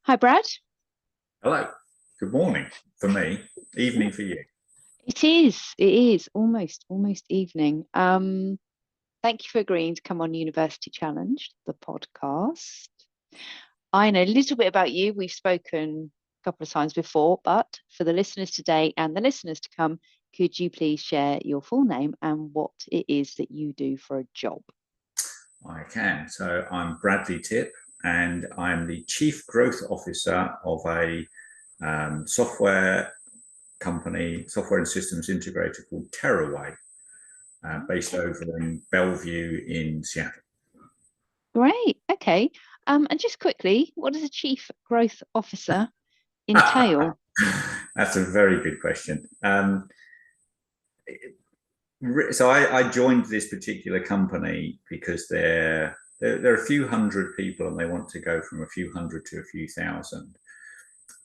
Hi, Brad. Hello. Good morning for me, evening for you. It is almost evening. Thank you for agreeing to come on University Challenge, the podcast. I know a little bit about you. We've spoken a couple of times before, but for the listeners today and the listeners to come, could you please share your full name and what it is that you do for a job? I can. So I'm Bradley Tipp, and I'm the Chief Growth Officer of a software company, software and systems integrator called Terawe, based Okay, over in Bellevue in Seattle. great. Okay. And just quickly, what does a chief growth officer entail? That's a very good question. So I joined this particular company because there are a few hundred people and they want to go from a few hundred to a few thousand,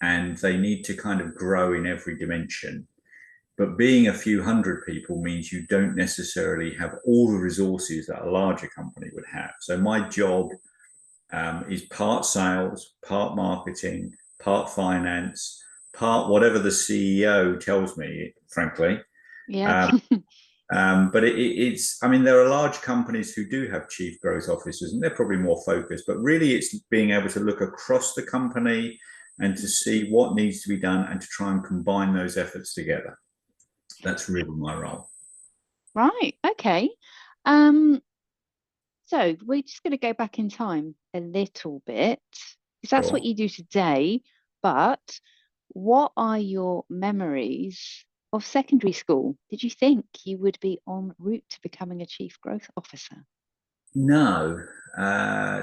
and they need to kind of grow in every dimension. But being a few hundred people means you don't necessarily have all the resources that a larger company would have. So my job is part sales, part marketing, part finance, part whatever the CEO tells me, frankly. Yeah. Um, but I mean, there are large companies who do have chief growth officers and they're probably more focused, but really it's being able to look across the company and to see what needs to be done and to try and combine those efforts together. That's really my role. Right. Okay. Um, so we're just going to go back in time a little bit because that's what Sure. you do today. But what are your memories of secondary school? Did you think you would be en route to becoming a chief growth officer? No.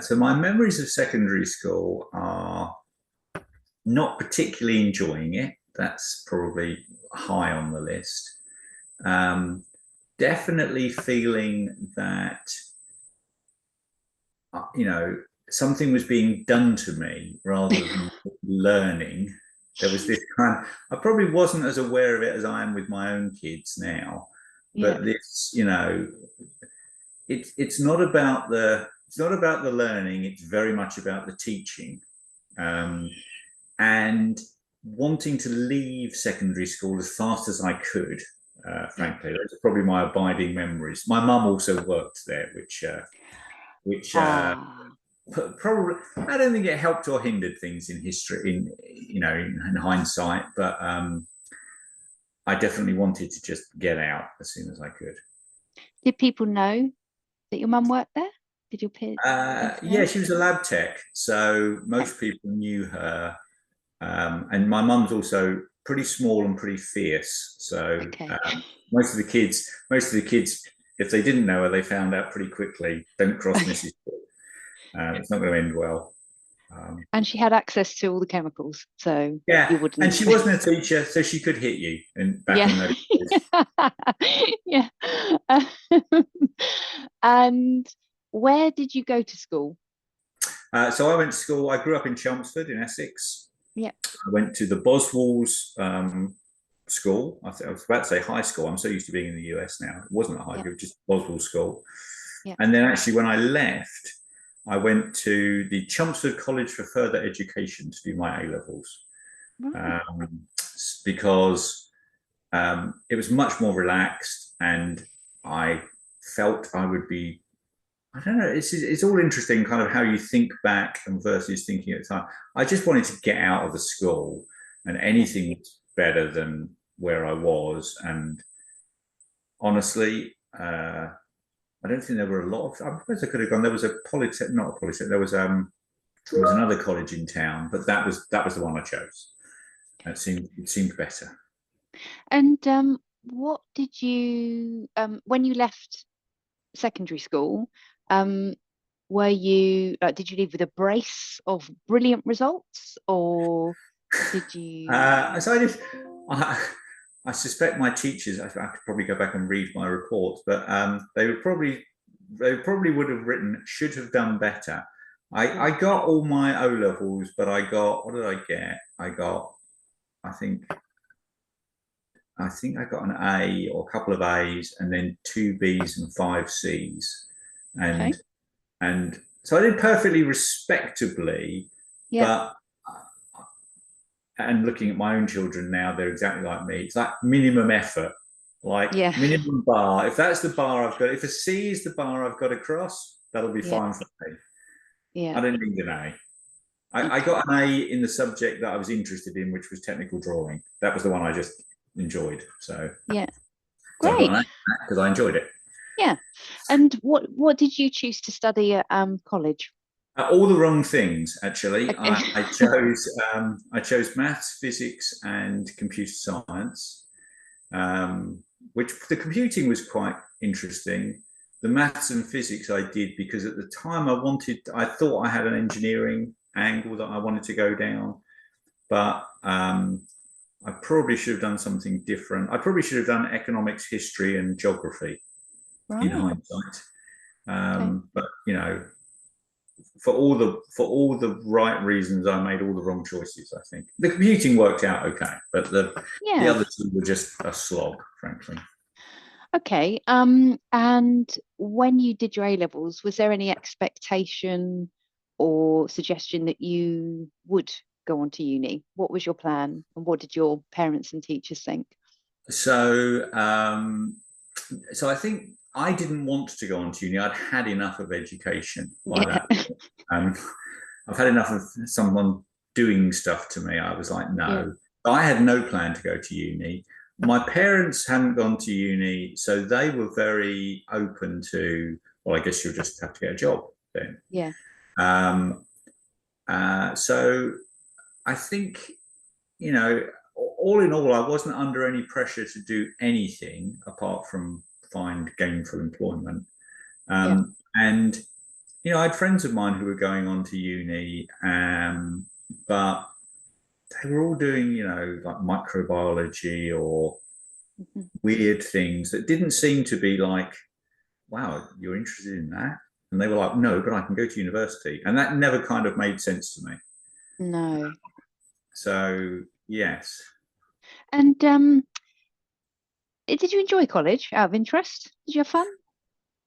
So my memories of secondary school are not particularly enjoying it. That's probably high on the list. Um, Definitely feeling that something was being done to me rather than learning. There was this kind. I probably wasn't as aware of it as I am with my own kids now, Yeah. but it's not about the learning. It's very much about the teaching, um, and wanting to leave secondary school as fast as I could. Yeah. Frankly, those are probably my abiding memories. My mum also worked there, which Ah, probably I don't think it helped or hindered things in history in hindsight, but I definitely wanted to just get out as soon as I could. did people know that your mum worked there? Did your peers Yeah, know? she was a lab tech, so Okay. most people knew her. And my mum's also pretty small and pretty fierce, so Okay. most of the kids, if they didn't know her, they found out pretty quickly. Don't cross Mrs. It's not going to end well. Um, And she had access to all the chemicals, so Yeah, you and wouldn't. she wasn't a teacher, so she could hit you. And back Yeah. in those days, Yeah. And where did you go to school? so I went to school. I grew up in Chelmsford in Essex. Yeah. I went to the Boswell's school. I was about to say high school. I'm so used to being in the US now. It wasn't a high Yeah. school, just Boswell School. Yeah. And then actually, when I left, I went to the Chelmsford College for Further Education to do my A levels, Right. um, because it was much more relaxed, and I felt I would be. I don't know. It's all interesting, kind of how you think back and versus thinking at the time. I just wanted to get out of the school, and Yeah. anything was better than where I was. And honestly, I don't think there were a lot of. I suppose I could have gone. There was a polytech, not a polytech. There was another college in town, but that was the one I chose. It seemed better. And what did you when you left secondary school, um, were you like did you leave with a brace of brilliant results or did you So I, I suspect my teachers. I could probably go back and read my reports, but they probably would have written should have done better. I yeah, got all my O levels, but I got what did I get? I think I got an A or a couple of A's, and then two B's and five C's, okay. and and so I did perfectly respectably, Yeah. but and looking at my own children now, they're exactly like me. It's like minimum effort, like Yeah. minimum bar. If that's the bar I've got, if a C is the bar I've got to cross, that'll be Yeah. fine for me. Yeah. I don't need an A. I Okay. got an A in the subject that I was interested in, which was technical drawing. That was the one I just enjoyed. Yeah. So I got Great. an A because I enjoyed it. Yeah. And what did you choose to study at college? All the wrong things, actually. Okay. I chose maths, physics, and computer science. Which the computing was quite interesting. The maths and physics I did because at the time I thought I had an engineering angle that I wanted to go down, but I probably should have done something different. I probably should have done economics, history, and geography in Right. hindsight. Okay. But for all the right reasons, I made all the wrong choices. I think the computing worked out okay, but the Yeah. other two were just a slog, frankly. Okay. And when you did your A levels, was there any expectation or suggestion that you would go on to uni? What was your plan, and what did your parents and teachers think? So, so I think I didn't want to go on to uni. I'd had enough of education by Yeah. that. Um, I've had enough of someone doing stuff to me. I was like, Yeah. no. I had no plan to go to uni. My parents hadn't gone to uni, so they were very open to, well, I guess you'll just have to get a job then. Yeah. Um, so I think, you know, all in all, I wasn't under any pressure to do anything apart from find gainful employment. Yeah. And I had friends of mine who were going on to uni, but they were all doing, like microbiology or Mhm. weird things that didn't seem to be like, wow, you're interested in that? And they were like, no, but I can go to university. And that never kind of made sense to me. No. So, yes. And did you enjoy college out of interest? Did you have fun?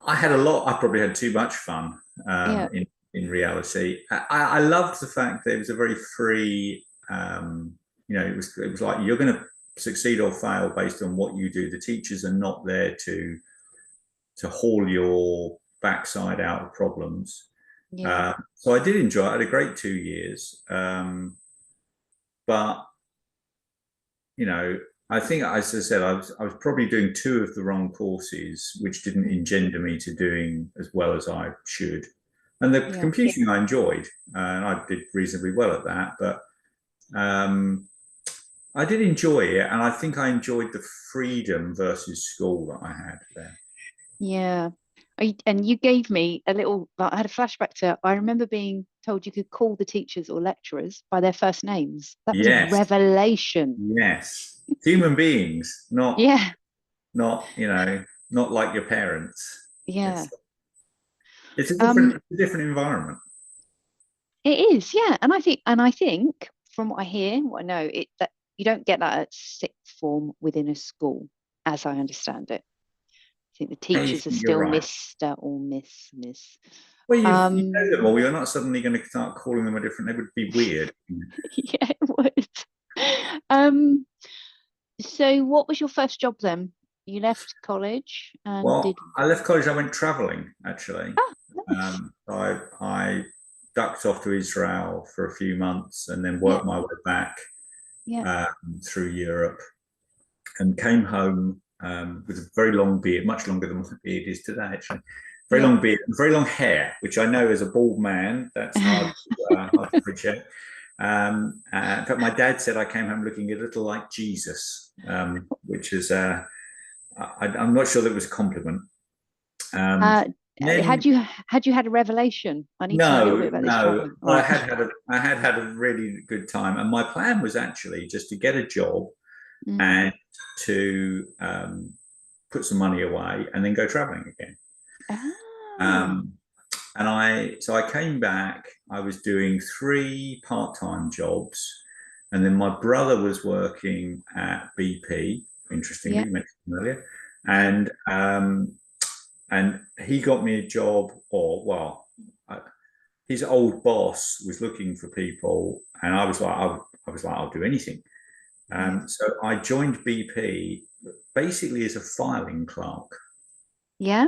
I had a lot. I probably had too much fun Yeah. in reality. I loved the fact that it was a very free. It was like you're going to succeed or fail based on what you do. The teachers are not there to haul your backside out of problems. Yeah. So I did enjoy it. I had a great 2 years, but I think, as I said, I was probably doing two of the wrong courses, which didn't Mm. engender me to doing as well as I should. And the Yeah. computing I enjoyed, and I did reasonably well at that. But I did enjoy it, and I think I enjoyed the freedom versus school that I had there. Yeah. And you gave me a little, I had a flashback to, I remember being told you could call the teachers or lecturers by their first names. That was a Yes, revelation. yes, human beings, Yeah. not not like your parents. Yeah. It's Um, it's a different environment. it is, yeah. And I think from what I hear, what I know, that you don't get that at sixth form within a school, as I understand it. I think the I teachers are think you're still right. Mr. or Miss. Well, you know them Um, all. You're not suddenly going to start calling them a different. They would be weird. yeah, it was. Um, so what was your first job then? You left college and Well, did I left college. I went travelling actually. ah, nice. I ducked off to Israel for a few months and then Yeah, worked my way back yeah, um, through Europe and came home with a very long beard, much longer than my beard is today. Actually, very yeah. long beard, very long hair, which I know as a bald man that's hard to appreciate. But my dad said I came home looking a little like Jesus, which is I'm not sure that was a compliment. Um, Uh, then had you had a revelation? I need to know a little bit no, about this no, traveling. but Right. I had a really good time, and my plan was actually just to get a job Mm. and to put some money away and then go traveling again. Ah, Um, and I came back. I was doing 3 part-time jobs, and then my brother was working at BP. Interestingly, yeah, you mentioned earlier, yeah. and he got me a job, or well, his old boss was looking for people, and I was like, I was like, I'll do anything. So I joined BP basically as a filing clerk. Yeah.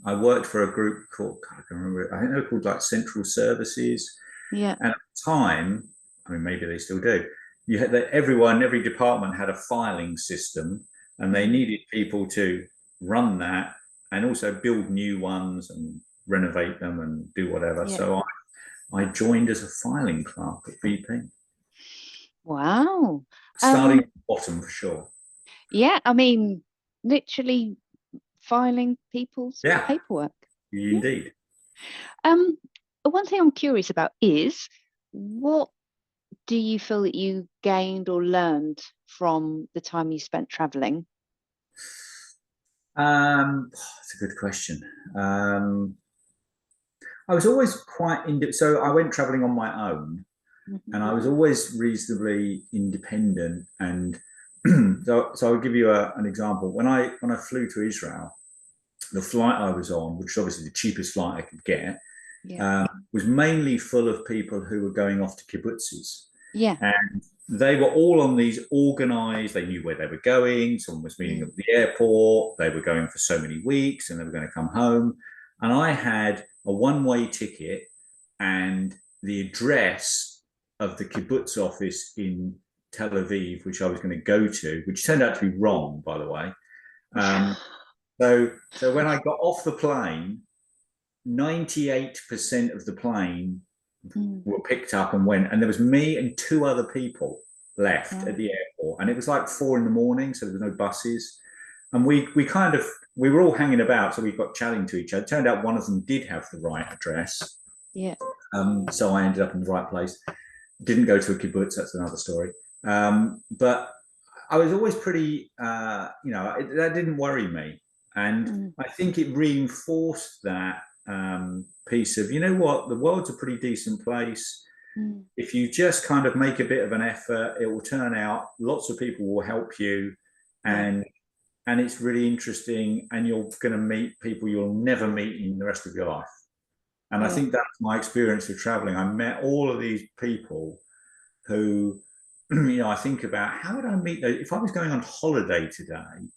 I worked for a group called, I can't remember, I think they're called like Central Services. Yeah. And at the time, I mean, maybe they still do, you had that everyone, every department had a filing system, and they needed people to run that and also build new ones and renovate them and do whatever. Yeah. So I joined as a filing clerk at BP. Wow. Starting at the bottom for sure. Yeah, I mean, literally filing people's Yeah, paperwork. Yeah. indeed. Um, One thing I'm curious about is, what do you feel that you gained or learned from the time you spent traveling? That's a good question. I was always quite so I went traveling on my own, and I was always reasonably independent. And so I'll give you an example. When I flew to Israel, the flight I was on, which is obviously the cheapest flight I could get, Yeah. was mainly full of people who were going off to kibbutzes. Yeah. And they were all on these organized, they knew where they were going. Someone was meeting at the airport. They were going for so many weeks and they were going to come home. And I had a one-way ticket and the address of the kibbutz office in Tel Aviv, which I was going to go to, which turned out to be wrong, by the way. So when I got off the plane, 98% of the plane were picked up and went, and there was me and two other people left at the airport, and it was like 4 a.m, so there was no buses, and we were all hanging about, so we got chatting to each other. It turned out one of them did have the right address. Yeah. So I ended up in the right place. Didn't go to a kibbutz, that's another story. But I was always pretty, that didn't worry me. And I think it reinforced that piece of, you know what, the world's a pretty decent place. If you just kind of make a bit of an effort, it will turn out, lots of people will help you, and it's really interesting, and you're going to meet people you'll never meet in the rest of your life. And I think that's my experience of traveling. I met all of these people who, I think about, how would I meet those? If I was going on holiday today,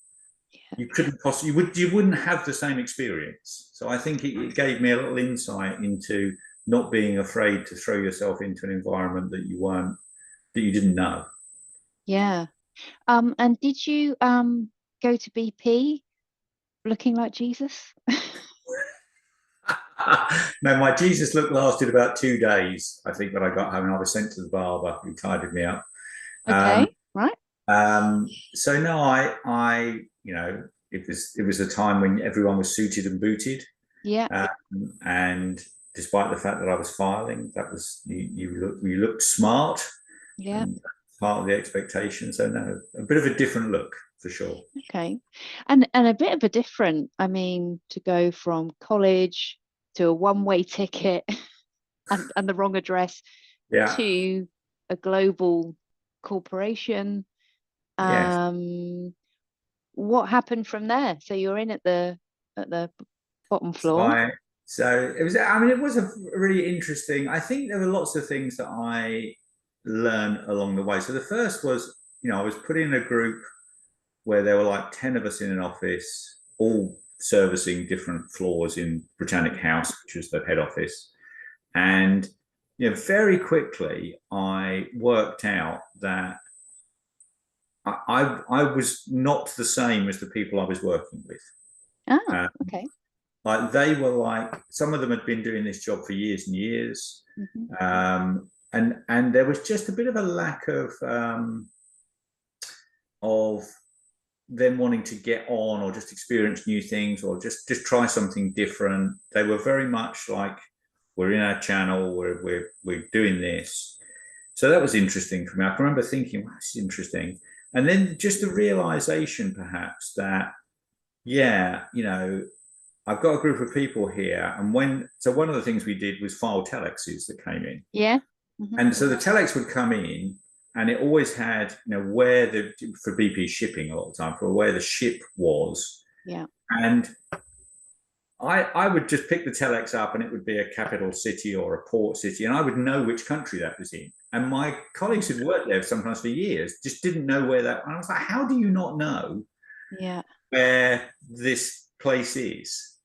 you couldn't possibly, you wouldn't have the same experience. So I think it gave me a little insight into not being afraid to throw yourself into an environment that you didn't know. Yeah. And did you go to BP looking like Jesus? No, my Jesus look lasted about 2 days. I think when I got home, and I was sent to the barber who tidied me up. Okay, right. So no, it was a time when everyone was suited and booted. Yeah. And despite the fact that I was filing, that was you looked smart. Yeah. Part of the expectation. So no, a bit of a different look for sure. Okay. And a bit of a different, I mean, to go from college to a one-way ticket and the wrong address to a global corporation. What happened from there? So you're in at the bottom floor. So it was, I mean, it was a really interesting, I think there were lots of things that I learned along the way. So the first was, I was put in a group where there were like 10 of us in an office, all servicing different floors in Britannic House, which was the head office. And very quickly I worked out that I was not the same as the people I was working with. Okay. Like they were like, some of them had been doing this job for years and years. And there was just a bit of a lack of them wanting to get on or just experience new things or just try something different. They were very much like, we're in our channel, we're doing this. So that was interesting for me. I can remember thinking, wow, this is interesting. And then just the realization perhaps that, I've got a group of people here. And one of the things we did was file telexes that came in. Yeah. And so the telex would come in, and it always had, where for BP shipping a lot of the time, for where the ship was. Yeah. And I would just pick the telex up, and it would be a capital city or a port city, and I would know which country that was in. And my colleagues who'd worked there sometimes for years just didn't know where that. And I was like, how do you not know Yeah. where this place is?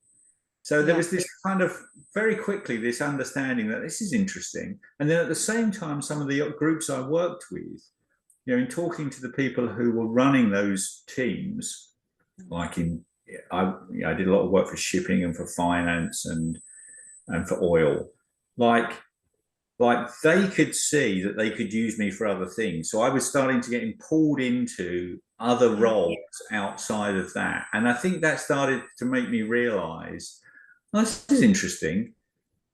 So there Yeah. was this kind of very quickly this understanding that this is interesting. And then at the same time, some of the groups I worked with, in talking to the people who were running those teams, like I did a lot of work for shipping and for finance and for oil, like they could see that they could use me for other things. So I was starting to get pulled into other roles outside of that. And I think that started to make me realize, oh, this is interesting.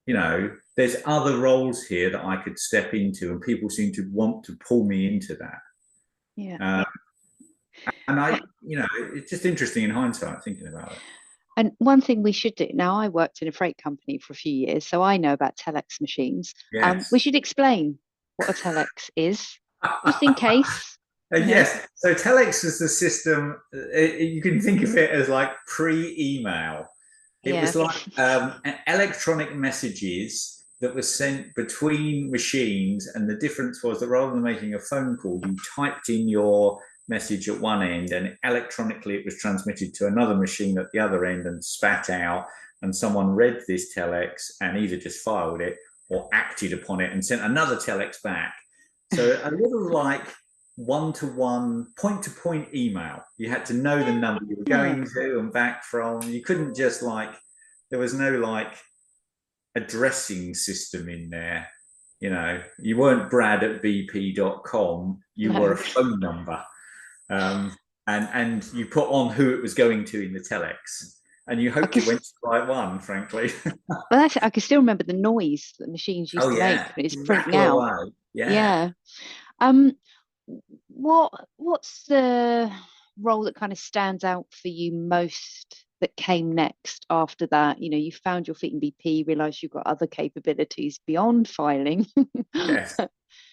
There's other roles here that I could step into, and people seem to want to pull me into that. Yeah. And it's just interesting in hindsight thinking about it. And one thing we should do now, I worked in a freight company for a few years, so I know about telex machines. We Yes. should explain what a telex is, just in case. Yes. So telex is the system. You can think of it as like pre-email. It was like electronic messages that were sent between machines, and the difference was that rather than making a phone call, you typed in your message at one end, and electronically it was transmitted to another machine at the other end and spat out, and someone read this telex and either just filed it or acted upon it and sent another telex back. So a little like one-to-one, point-to-point email. You had to know the number you were going to and back from. You couldn't just there was no addressing system in there. You weren't Brad at bp.com. You were a phone number. And you put on who it was going to in the telex, and you hoped it went to the right one, frankly. Well, I can still remember the noise that machines used to make when it's printing out. Away. Yeah. What's the role that kind of stands out for you most that came next after that? You found your feet in BP, realized you've got other capabilities beyond filing. Yes.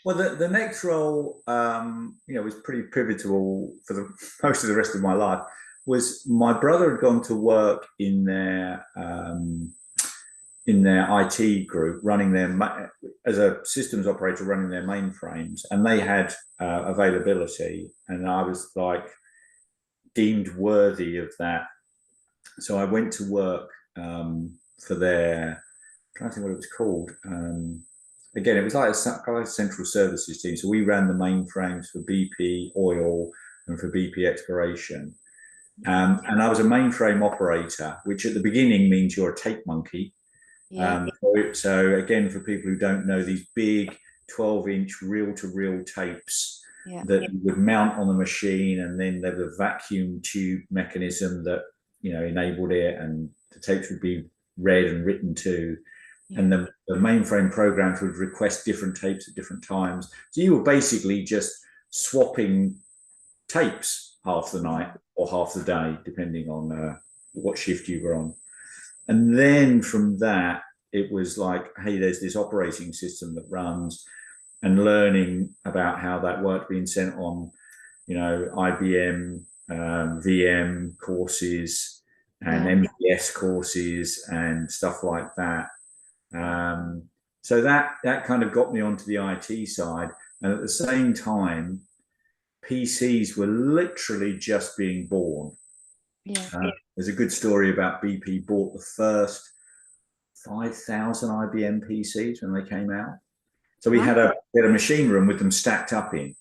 Well, the next role, was pretty pivotal for most of the rest of my life. Was my brother had gone to work in their IT group, running as a systems operator, running their mainframes, and they had availability, and I was deemed worthy of that. So I went to work for their, I'm trying to think what it was called. Again, it was like a central services team. So we ran the mainframes for BP Oil and for BP Exploration. And I was a mainframe operator, which at the beginning means you're a tape monkey. So again, for people who don't know, these big 12-inch reel-to-reel tapes that you would mount on the machine, and then there was a vacuum tube mechanism that enabled it, and the tapes would be read and written to. And the mainframe programs would request different tapes at different times. So you were basically just swapping tapes half the night or half the day, depending on what shift you were on. And then from that, it was like, hey, there's this operating system that runs, and learning about how that worked, being sent on, IBM, VM courses and MVS courses and stuff like that. So that kind of got me onto the IT side. And at the same time, PCs were literally just being born. There's a good story about BP bought the first 5,000 IBM PCs when they came out. So we had a machine room with them stacked up in.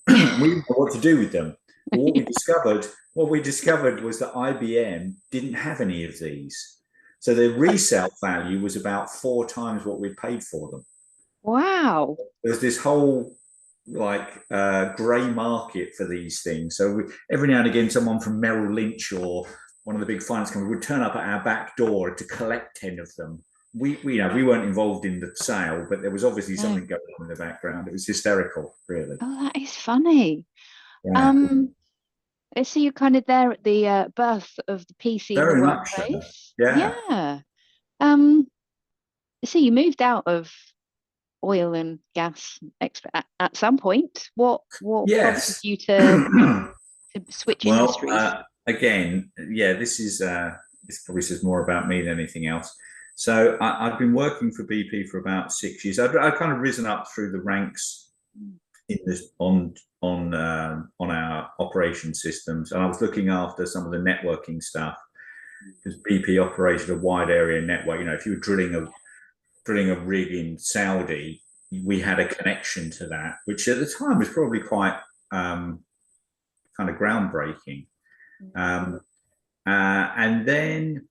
We didn't know what to do with them. But what we discovered was that IBM didn't have any of these. So the resale value was about 4 times what we paid for them. Wow. There's this whole grey market for these things. So every now and again, someone from Merrill Lynch or one of the big finance companies would turn up at our back door to collect 10 of them. We weren't involved in the sale, but there was obviously something going on in the background. It was hysterical, really. Oh, that is funny. Yeah. So you're kind of there at the birth of the PC in the workplace. Yeah. So you moved out of oil and gas at some point. What prompted you to switch industries? Again, this probably says more about me than anything else. So I've been working for BP for about 6 years. I've kind of risen up through the ranks in this on our operation systems, and I was looking after some of the networking stuff because BP operated a wide area network. You know, if you were drilling a rig in Saudi, we had a connection to that, which at the time was probably quite kind of groundbreaking. And then,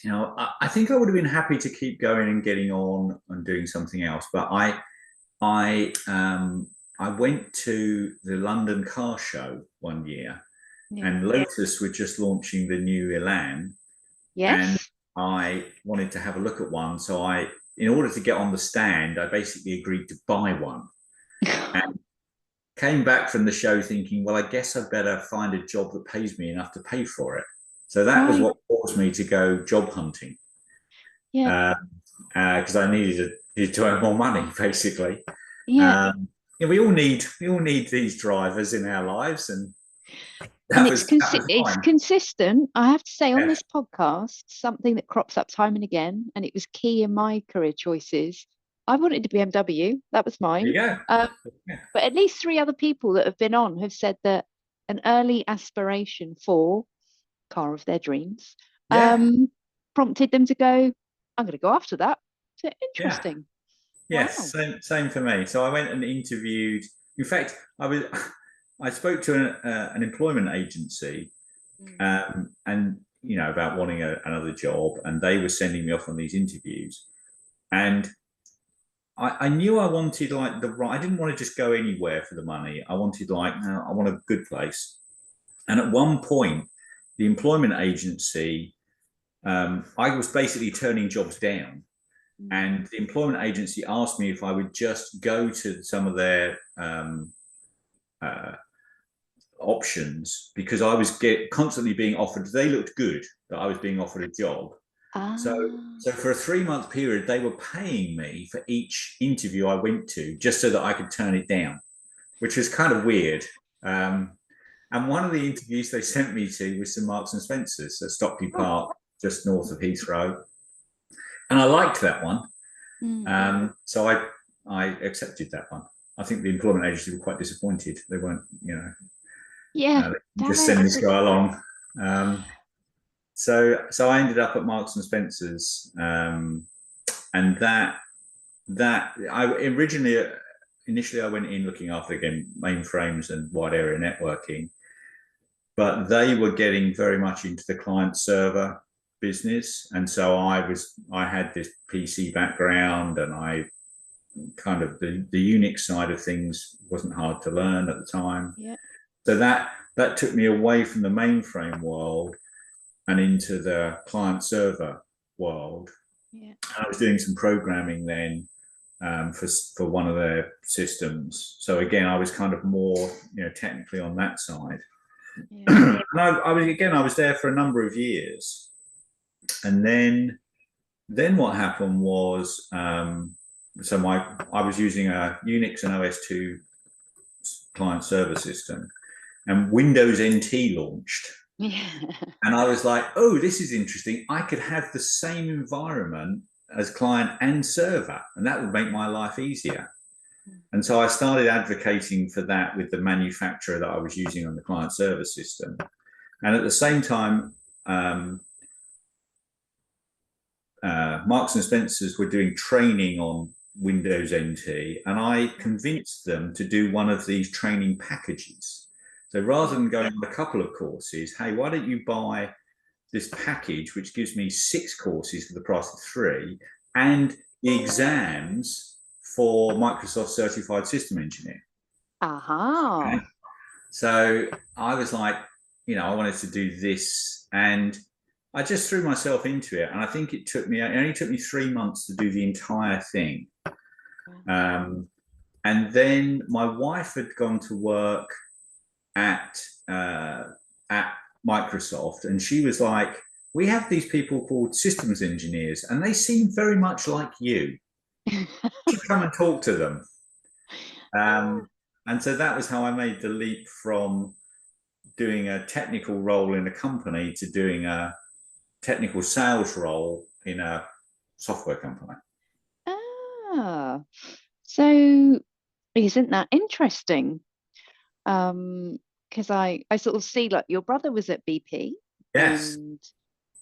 you know, I think I would have been happy to keep going and getting on and doing something else, but I went to the London car show one year, and Lotus were just launching the new Elan, and I wanted to have a look at one. So in order to get on the stand, I basically agreed to buy one, and came back from the show thinking, well, I guess I better find a job that pays me enough to pay for it. So that was what caused me to go job hunting. Because I needed to earn more money, basically. We all need these drivers in our lives, and it's consistent. I have to say, on this podcast, something that crops up time and again, and it was key in my career choices. I wanted a BMW. That was mine. But at least 3 other people that have been on have said that an early aspiration for car of their dreams prompted them to go, I'm going to go after that. So interesting. Yes, same for me. So I went and interviewed. In fact, I spoke to an employment agency, and about wanting another job, and they were sending me off on these interviews, and I knew I wanted I didn't want to just go anywhere for the money. I wanted I want a good place. And at one point, the employment agency, I was basically turning jobs down. And the employment agency asked me if I would just go to some of their options, because I was constantly being offered. They looked good that I was being offered a job. So for a 3-month period, they were paying me for each interview I went to, just so that I could turn it down, which was kind of weird. And one of the interviews they sent me to was to Marks and Spencer's at Stockley Park, just north of Heathrow. And I liked that one. So I accepted that one. I think the employment agency were quite disappointed. They weren't, just send this guy along. So I ended up at Marks and Spencer's, and that initially I went in looking after, again, mainframes and wide area networking, but they were getting very much into the client server business, and so I had this PC background, and I kind of the Unix side of things wasn't hard to learn at the time. So that took me away from the mainframe world and into the client server world. And I was doing some programming then for one of their systems. So again, I was kind of more technically on that side. And I was there for a number of years. And then what happened was, I was using a Unix and OS2 client server system, and Windows NT launched. And I was like, oh, this is interesting. I could have the same environment as client and server, and that would make my life easier. And so I started advocating for that with the manufacturer that I was using on the client server system. And at the same time, Marks and Spencer's were doing training on Windows NT, and I convinced them to do one of these training packages. So rather than going on a couple of courses, hey, why don't you buy this package, which gives me 6 courses for the price of 3, and the exams for Microsoft Certified System Engineer. Okay. So I was like, I wanted to do this, and I just threw myself into it. And I think it only took me 3 months to do the entire thing. And then my wife had gone to work at Microsoft, and she was like, we have these people called systems engineers, and they seem very much like you. You should come and talk to them. And so that was how I made the leap from doing a technical role in a company to doing a technical sales role in a software company. So Isn't that interesting? Because I sort of see like your brother was at BP Yes, and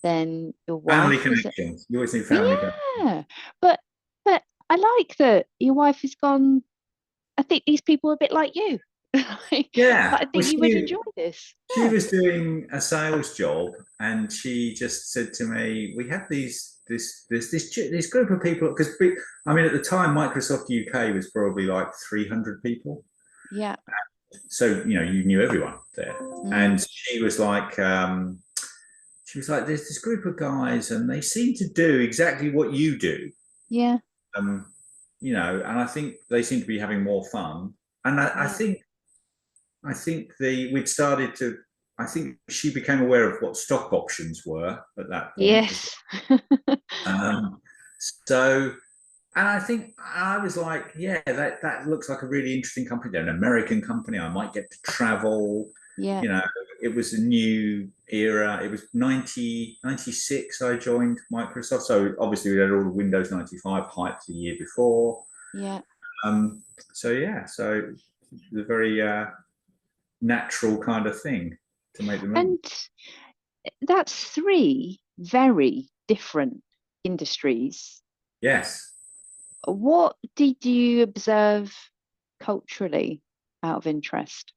then your family wife was at, connections. You always need family connections. yeah, but but I like that your wife has gone. I think these people are a bit like you. Like, Yeah, I well, think you would enjoy this. she Yeah, was doing a sales job, and she just said to me, "We have this group of people because I mean at the time Microsoft UK was probably like 300 people, yeah, so you know you knew everyone there." And mm, she was like, "There's this group of guys, and they seem to do exactly what you do, yeah, um, you know, and I think they seem to be having more fun." And yeah, I think we'd started to. I think she became aware of what stock options were at that point as yes, well. So, and I think I was like, yeah, that looks like a really interesting company. They're an American company. I might get to travel. yeah, You know, it was a new era. It was 96. I joined Microsoft. So obviously we had all the Windows 95 hype the year before. yeah. Um, so yeah, so the very natural kind of thing to make the move. And that's three very different industries. Yes. What did you observe culturally out of interest?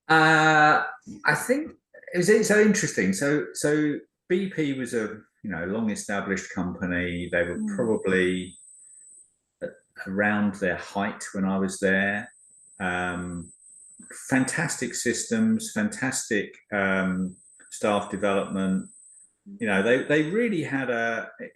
Uh, I think it's so interesting. So BP was a long established company. They were Mm, probably around their height when I was there. Um, Fantastic systems, fantastic staff development. You know, they really had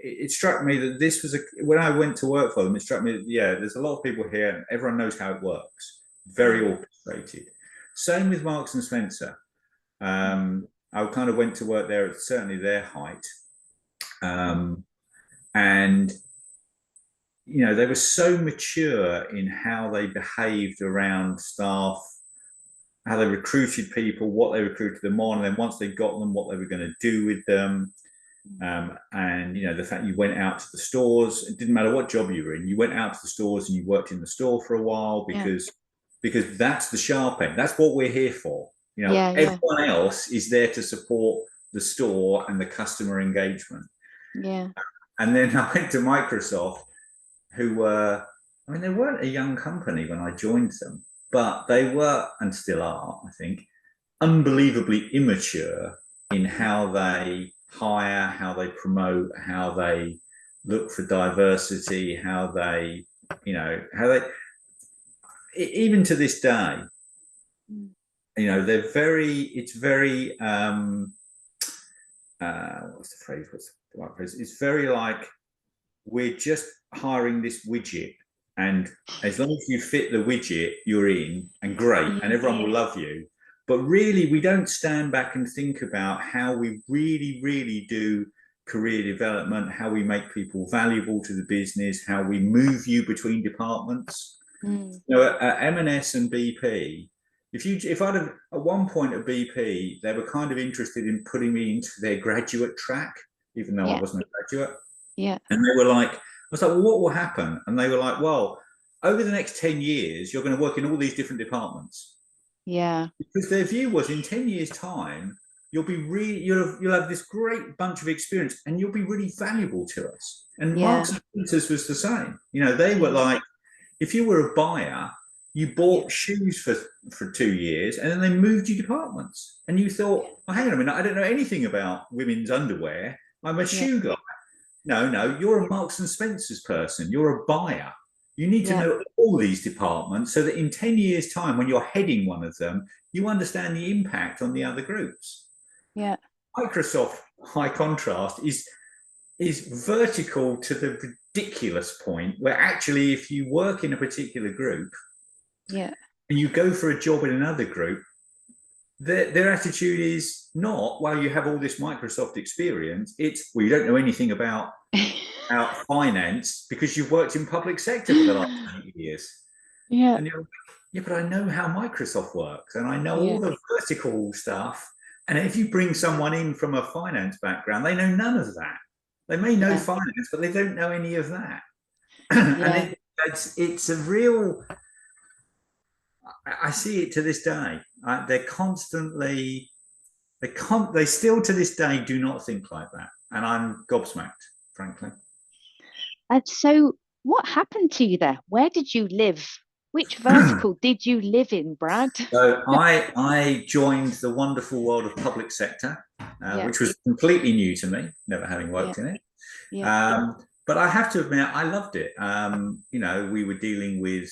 it struck me that this was when I went to work for them, it struck me that, yeah, there's a lot of people here and everyone knows how it works. Very mm, orchestrated. Same with Marks and Spencer. mm, I kind of went to work there at certainly their height. Um, and they were so mature in how they behaved around staff, how they recruited people, what they recruited them on, and then once they got them, what they were going to do with them. And the fact you went out to the stores, it didn't matter what job you were in, you went out to the stores and you worked in the store for a while yeah, because that's the sharp end. That's what we're here for. yeah, yeah, Everyone else is there to support the store and the customer engagement. yeah, And then I went to Microsoft, who were, I mean, they weren't a young company when I joined them, but they were, and still are, I think, unbelievably immature in how they hire, how they promote, how they look for diversity, how they, even to this day, mm, they're it's very, what's the phrase? What's the right phrase? It's very like, we're just hiring this widget. And as long as you fit the widget, you're in, and great, and mm, everyone will love you. But really, we don't stand back and think about how we really, really do career development, how we make people valuable to the business, how we move you between departments. mm, At M&S and BP, if I'd have at one point at BP, they were kind of interested in putting me into their graduate track, even though I yeah, wasn't a graduate. yeah, And they were like, I was like, well, what will happen? And they were like, well, over the next 10 years, you're going to work in all these different departments. yeah, Because their view was in 10 years' time, you'll have this great bunch of experience and you'll be really valuable to us. And yeah, Marks and Spencer's was the same. They were yeah, like, if you were a buyer, you yeah, bought shoes for 2 years and then they moved you departments. And you thought, well, hang on a minute, I don't know anything about women's underwear. I'm a yeah, shoe guy. No, you're a Marks and Spencer's person. You're a buyer. You need to yeah, know all these departments so that in 10 years' time, when you're heading one of them, you understand the impact on the other groups. yeah, Microsoft, high contrast, is vertical to the ridiculous point where actually, if you work in a particular group yeah, and you go for a job in another group, their attitude is not, well, you have all this Microsoft experience. It's, well, you don't know anything about finance because you've worked in public sector for the last 8 years. yeah, And you're like, yeah, but I know how Microsoft works and I know yeah, all the vertical stuff. And if you bring someone in from a finance background, they know none of that. They may know yeah, finance, but they don't know any of that. And yeah, it's a real, I see it to this day. They're constantly, they still to this day do not think like that. And I'm gobsmacked, frankly. And so, what happened to you there? Where did you live? Which vertical did you live in, Brad? So I joined the wonderful world of public sector, Yeah, which was completely new to me, never having yeah, worked in it. yeah, But I have to admit, I loved it. We were dealing with,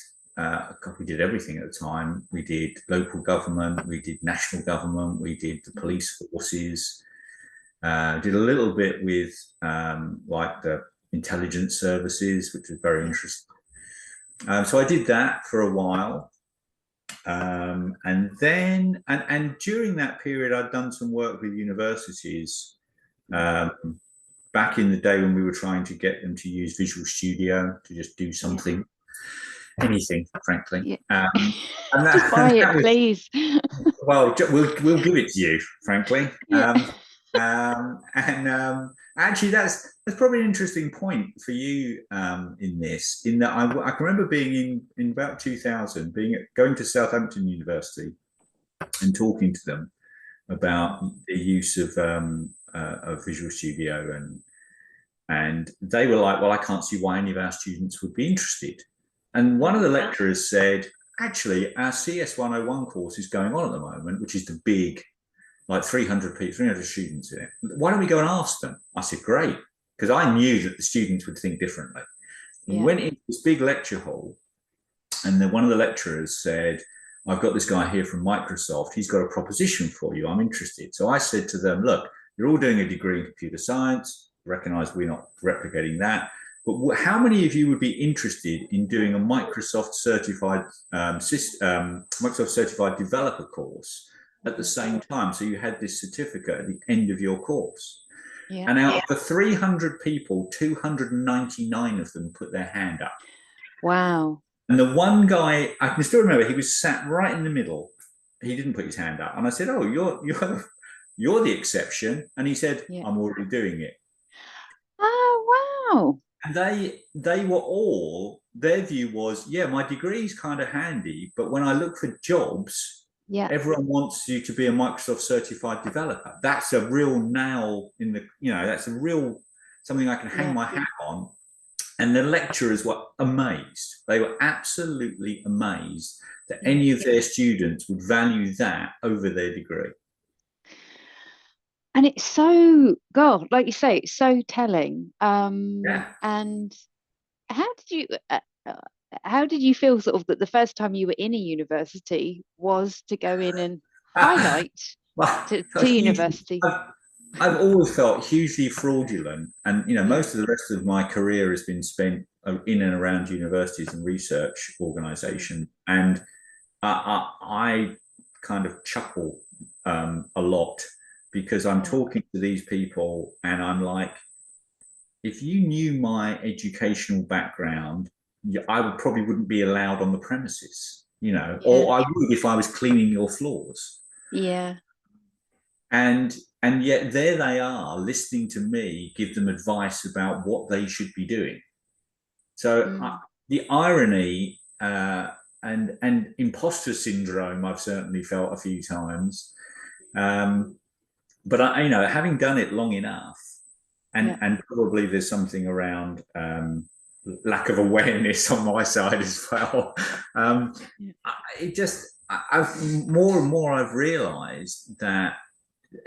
we did everything at the time. We did local government, we did national government, we did the police forces, did a little bit with like the intelligence services, which was very yeah, interesting. So I did that for a while. And then, and during that period, I'd done some work with universities back in the day when we were trying to get them to use Visual Studio to just do yeah, something, anything, frankly. yeah. And Just buy it, please. well, we'll give it to you, frankly. Yeah, Actually, that's probably an interesting point for you in this. In that, I can remember being in about 2000, going to Southampton University and talking to them about the use of Visual Studio, and they were like, "Well, I can't see why any of our students would be interested." And one of the lecturers said, "Actually, our CS 101 course is going on at the moment, which is the big, like 300 people, 300 students in it. Why don't we go and ask them?" I said, "Great," because I knew that the students would think differently. We went into this big lecture hall, and then one of the lecturers said, "I've got this guy here from Microsoft. He's got a proposition for you. I'm interested." So I said to them, "Look, you're all doing a degree in computer science. Recognize we're not replicating that. But how many of you would be interested in doing a Microsoft certified Microsoft certified developer course at the same time? So you had this certificate at the end of your course." yeah. And out of the 300 people, 299 of them put their hand up. Wow. And the one guy, I can still remember, he was sat right in the middle. He didn't put his hand up. And I said, "Oh, you're the exception." And he said, Yeah. "I'm already doing it." Oh, wow. And they were all, their view was, "Yeah, my degree is kind of handy, but when I look for jobs, Yeah, everyone wants you to be a Microsoft certified developer. That's a real nail in the, that's a real something I can hang my hat on." And the lecturers were amazed. They were absolutely amazed that any of their students would value that over their degree. and it's so, God, like you say, it's so telling. Yeah. And how did you how did you feel sort of that the first time you were in a university was to go in and highlight Well, to university? I've always felt hugely fraudulent, and most of the rest of my career has been spent in and around universities and research organisations, and I kind of chuckle a lot because I'm talking to these people, and I'm like, if you knew my educational background, I wouldn't be allowed on the premises, or I would if I was cleaning your floors. Yeah. And yet there they are listening to me give them advice about what they should be doing. So the irony and imposter syndrome I've certainly felt a few times, but having done it long enough, and probably there's something around lack of awareness on my side as well. I've more and more I've realised that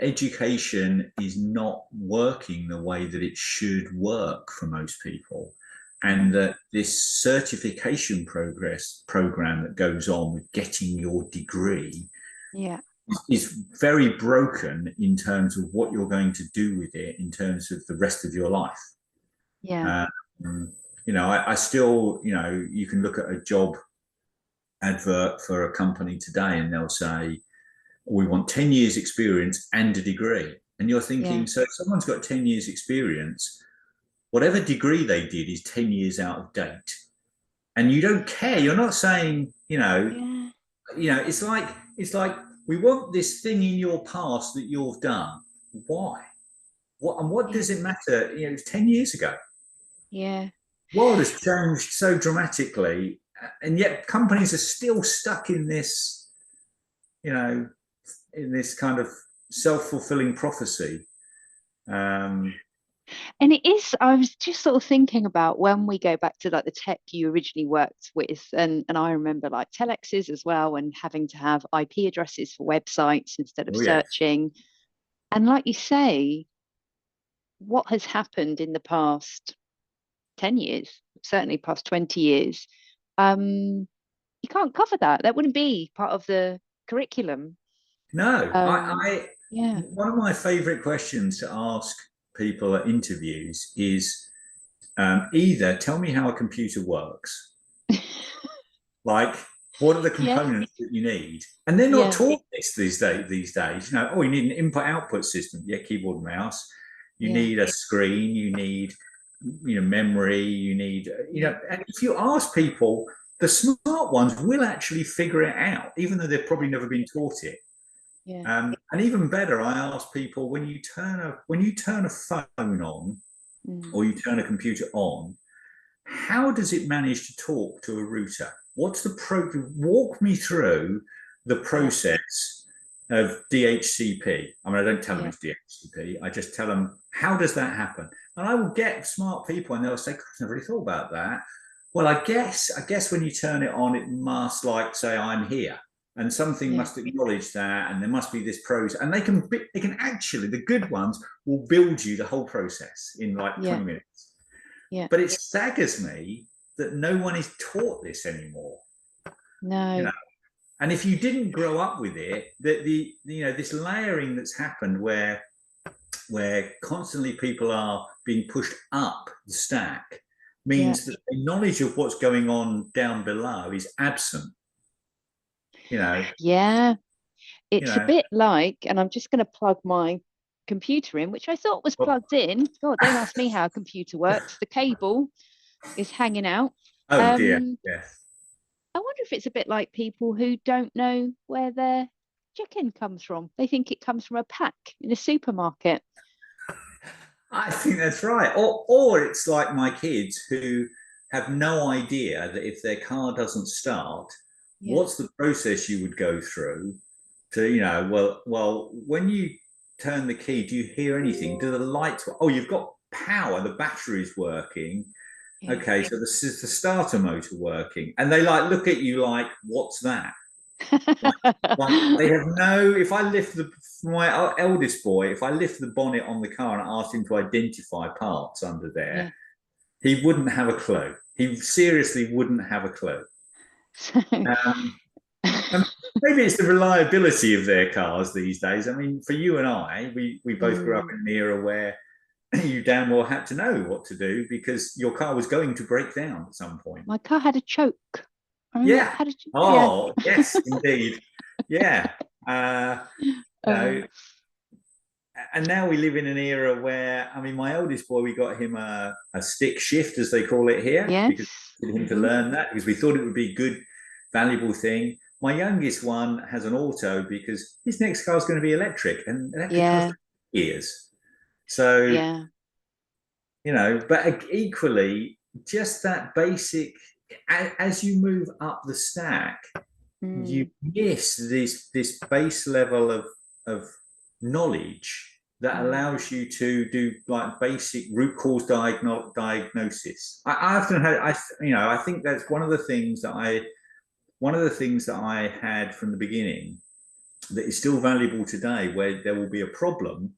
education is not working the way that it should work for most people, and that this certification program that goes on with getting your degree is very broken in terms of what you're going to do with it in terms of the rest of your life. I still, you can look at a job advert for a company today and they'll say, "We want 10 years experience and a degree." And you're thinking, so if someone's got 10 years experience, whatever degree they did is 10 years out of date. And you don't care. You're not saying, it's like, "We want this thing in your past that you've done." Why? What does it matter? It's 10 years ago. Yeah. The world has changed so dramatically. and yet companies are still stuck in this, in this kind of self-fulfilling prophecy. And it is, I was just sort of thinking about when we go back to like the tech you originally worked with, and I remember like telexes as well, and having to have IP addresses for websites instead of Oh yeah. searching. And like you say, what has happened in the past 10 years, certainly past 20 years, you can't cover that. That wouldn't be part of the curriculum. No, Yeah. one of my favorite questions to ask people at interviews is either tell me how a computer works, like what are the Yeah. components that you need, and they're not Yeah. taught this these days. Oh, you need an input-output system. Yeah, keyboard and mouse. You Yeah. need a screen. You need, memory. You need, Yeah. and if you ask people, the smart ones will actually figure it out, even though they've probably never been taught it. Yeah. And even better, I ask people, when you turn a phone on, Mm. or you turn a computer on, how does it manage to talk to a router? What's the walk me through the process of DHCP. I mean, I don't tell them it's DHCP. I just tell them, how does that happen? And I will get smart people and they'll say, I've never really thought about that. Well, I guess when you turn it on, it must say, I'm here. And something must acknowledge that, and there must be this process. And they can actually, the good ones will build you the whole process in like 20 minutes. Yeah. But it staggers me that no one is taught this anymore. No. And if you didn't grow up with it, that this layering that's happened where constantly people are being pushed up the stack means that the knowledge of what's going on down below is absent. Yeah. It's a bit like, and I'm just going to plug my computer in, which I thought was plugged in. God, don't ask me how a computer works. The cable is hanging out. Oh dear. Yes. I wonder if it's a bit like people who don't know where their chicken comes from. They think it comes from a pack in a supermarket. I think that's right. Or it's like my kids who have no idea that if their car doesn't start, what's the process you would go through to, well, when you turn the key, do you hear anything? Do the lights, oh, you've got power, the battery's working. Okay, so this is the starter motor working. And they look at you like, what's that? They have no, if I lift my eldest boy, if I lift the bonnet on the car and asked him to identify parts under there, he wouldn't have a clue. He seriously wouldn't have a clue. And maybe it's the reliability of their cars these days. I mean, for you and I, we both grew up in an era where you damn well had to know what to do because your car was going to break down at some point. My car had a choke. Yeah. Yes, indeed. Yeah. And now we live in an era where, I mean, my eldest boy, we got him a stick shift, as they call it here, because we wanted him to learn that because we thought it would be a good, valuable thing. My youngest one has an auto because his next car is going to be electric, and that could cost years. So, but equally, just that basic, as you move up the stack, you miss this base level of knowledge that allows you to do like basic root cause diagnosis. I often had, I think that's one of the things that I had from the beginning that is still valuable today, where there will be a problem,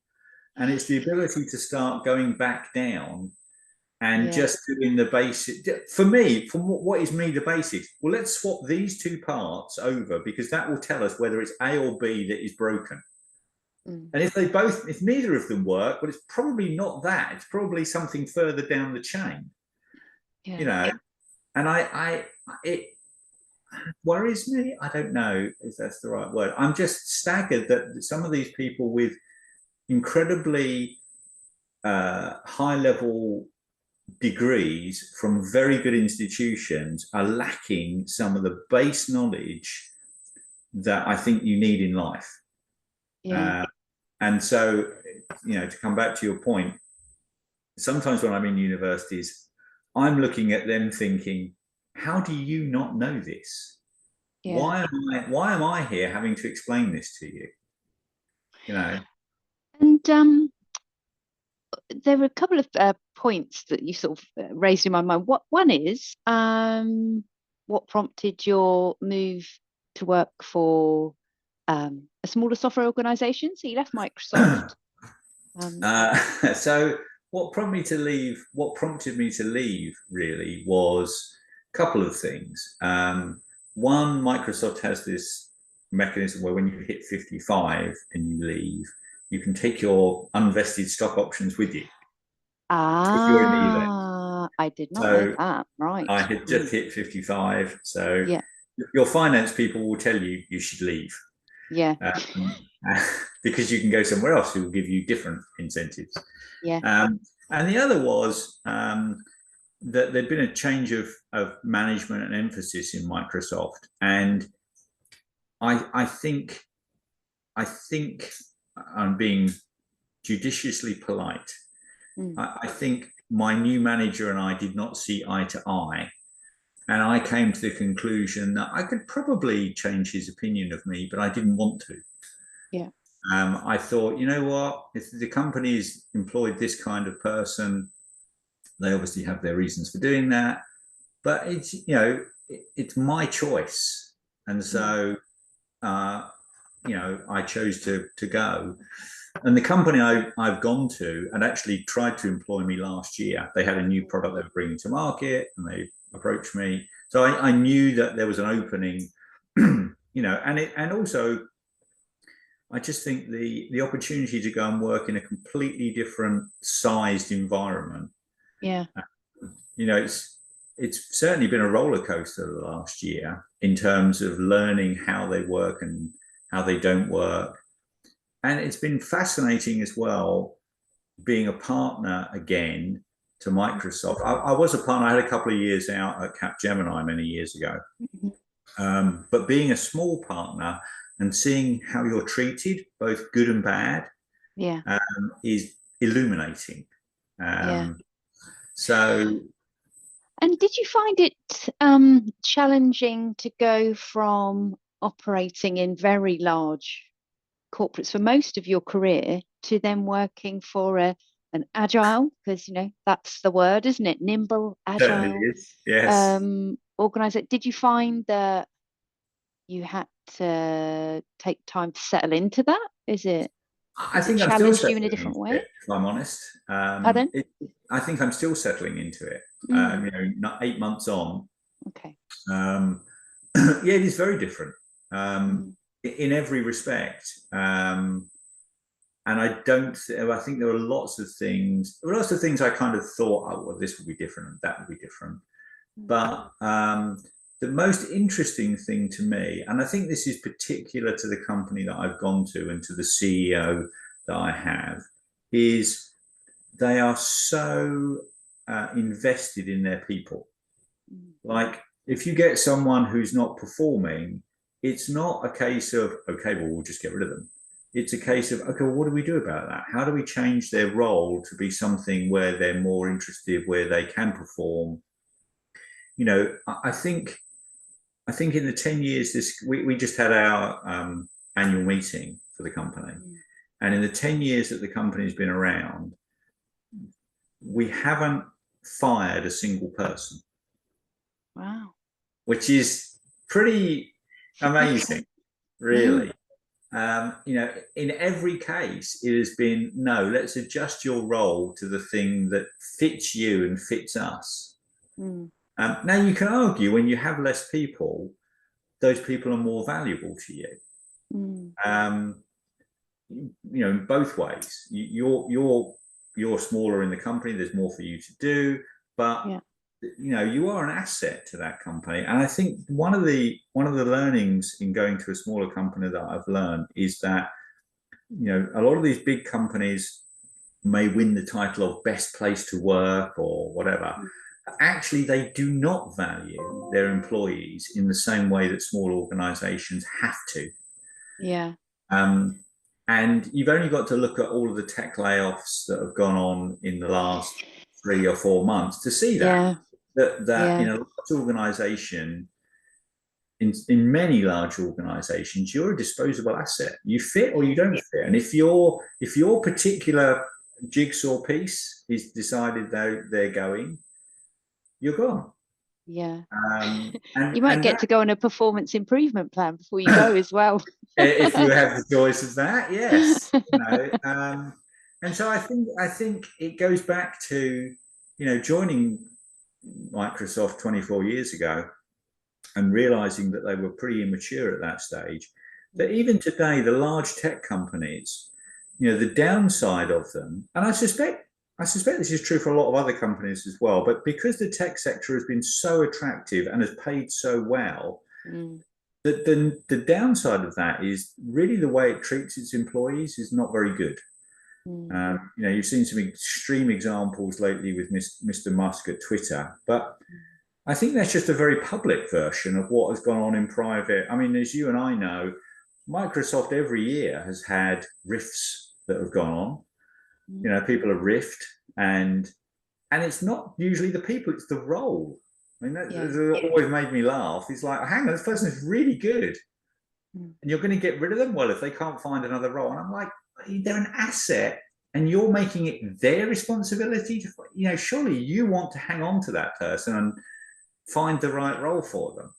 and it's the ability to start going back down and just doing the basic. For me, what is me the basics? Well, let's swap these two parts over because that will tell us whether it's A or B that is broken. And if neither of them work, well, it's probably not that. It's probably something further down the chain. And it worries me. I don't know if that's the right word. I'm just staggered that some of these people with incredibly high level degrees from very good institutions are lacking some of the base knowledge that I think you need in life. And so, to come back to your point, sometimes when I'm in universities, I'm looking at them thinking, how do you not know this? Yeah. Why am I here having to explain this to you? You know, And there were a couple of points that you sort of raised in my mind. What one is what prompted your move to work for a smaller software organization? So you left Microsoft. so what prompted me to leave really was a couple of things. One, Microsoft has this mechanism where when you hit 55 and you leave, you can take your unvested stock options with you if you're in the event. I did not know So that. Right. I had just hit 55. So Yeah. your finance people will tell you you should leave. Yeah. Um, because you can go somewhere else who will give you different incentives. Yeah. And the other was that there'd been a change of management and emphasis in Microsoft. And I think I'm being judiciously polite. I think my new manager and I did not see eye to eye. And I came to the conclusion that I could probably change his opinion of me, but I didn't want to. Yeah. I thought, you know what, if the company's employed this kind of person, they obviously have their reasons for doing that. But it's, it's my choice. And so, I chose to go. And the company I've gone to and actually tried to employ me last year, they had a new product they were bringing to market and they approached me. So I knew that there was an opening, and also I just think the opportunity to go and work in a completely different sized environment. Yeah. It's certainly been a roller coaster the last year in terms of learning how they work and how they don't work. And it's been fascinating as well being a partner again to Microsoft. I was a partner. I had a couple of years out at Capgemini many years ago. But being a small partner and seeing how you're treated, both good and bad, is illuminating. So. And did you find it challenging to go from operating in very large corporates for most of your career to then working for an agile, because that's the word, isn't it? Nimble, Certainly agile is. Yes. organization. Did you find that you had to take time to settle into that? I Has it think I'm still challenged you in a settling different into way? it, if I'm honest. Pardon? I think I'm still settling into it. Not 8 months on. Okay. Yeah, it is very different in every respect. And I don't. I think there are lots of things. There were lots of things I kind of thought, oh, well, this would be different and that would be different. But the most interesting thing to me, and I think this is particular to the company that I've gone to and to the CEO that I have, is they are so invested in their people. Like, if you get someone who's not performing, it's not a case of, okay, well, we'll just get rid of them. It's a case of, okay, well, what do we do about that? How do we change their role to be something where they're more interested, where they can perform? I think in the 10 years, we just had our annual meeting for the company. And in the 10 years that the company's been around, we haven't fired a single person. Wow. Which is pretty amazing, really. In every case, it has been, no, let's adjust your role to the thing that fits you and fits us. Now, you can argue when you have less people, those people are more valuable to you. In both ways. You're smaller in the company. There's more for you to do, but you are an asset to that company. And I think one of the learnings in going to a smaller company that I've learned is that a lot of these big companies may win the title of best place to work or whatever. Actually, they do not value their employees in the same way that small organizations have to. And you've only got to look at all of the tech layoffs that have gone on in the last 3 or 4 months to see that. that Yeah. in a large organization, in many large organizations, you're a disposable asset. You fit or you don't fit. And if your particular jigsaw piece is decided they're going, you're gone. Yeah. And You might and get that, to go on a performance improvement plan before you go as well. if you have the choice of that, yes, and so I think it goes back to joining Microsoft 24 years ago and realizing that they were pretty immature at that stage. That even today, the large tech companies, the downside of them, and I suspect this is true for a lot of other companies as well, but because the tech sector has been so attractive and has paid so well, Mm. that the downside of that is really the way it treats its employees is not very good. Mm. You've seen some extreme examples lately with Mr. Musk at Twitter, but I think that's just a very public version of what has gone on in private. I mean, as you and I know, Microsoft every year has had rifts that have gone on. People are rift, and it's not usually the people; it's the role. I mean, that always made me laugh. It's like, hang on, this person is really good, Mm. and you're going to get rid of them. Well, if they can't find another role, and I'm like, they're an asset, and you're making it their responsibility to, surely you want to hang on to that person and find the right role for them.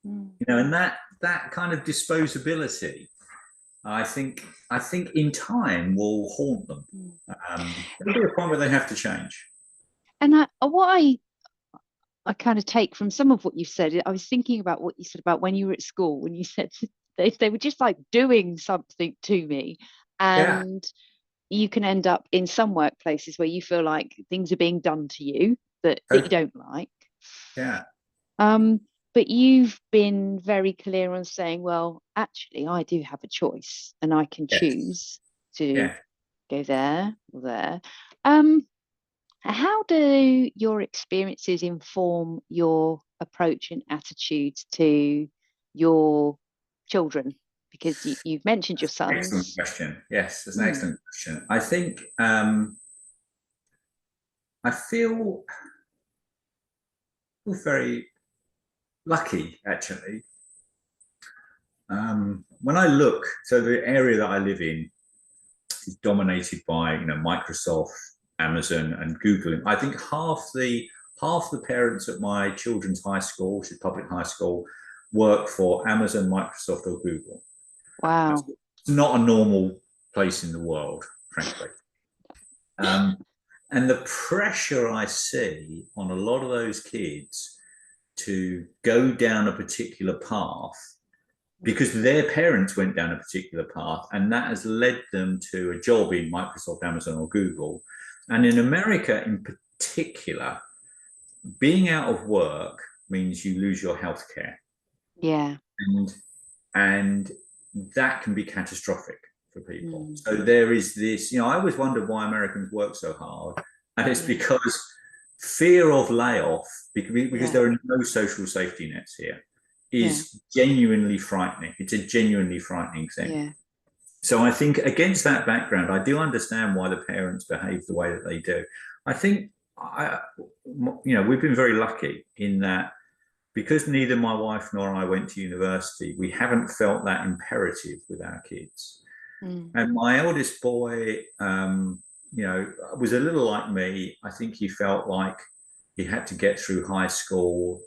Mm. And that kind of disposability, I think in time will haunt them. There'll be a point where they have to change. And what I kind of take from some of what you said, I was thinking about what you said about when you were at school, when you said they were just like doing something to me. Yeah, And you can end up in some workplaces where you feel like things are being done to you that you totally. don't like. Yeah, Um, but you've been very clear on saying, well, actually, I do have a choice and I can yes, choose to yeah. go there or there. Um, how do your experiences inform your approach and attitudes to your children? Because you've mentioned your Excellent sons. question. Yes, that's an Hmm. excellent question. I think I feel very lucky actually. When I look, so the area that I live in is dominated by Microsoft, Amazon, and Google. I think half the parents at my children's high school, which is public high school, work for Amazon, Microsoft, or Google. That's Wow. not a normal place in the world, frankly. Um, and the pressure I see on a lot of those kids to go down a particular path because their parents went down a particular path, and that has led them to a job in Microsoft, Amazon, or Google. And in America, in particular, being out of work means you lose your health care, Yeah. and and that can be catastrophic for people. Mm. So there is this, I always wondered why Americans work so hard, and it's Yeah. because fear of layoff, because Yeah. there are no social safety nets here, Yeah. is genuinely frightening. It's a genuinely frightening thing. Yeah. So I think against that background, I do understand why the parents behave the way that they do. I think we've been very lucky in that because neither my wife nor I went to university, we haven't felt that imperative with our kids. Mm. And my eldest boy, was a little like me. I think he felt like he had to get through high school,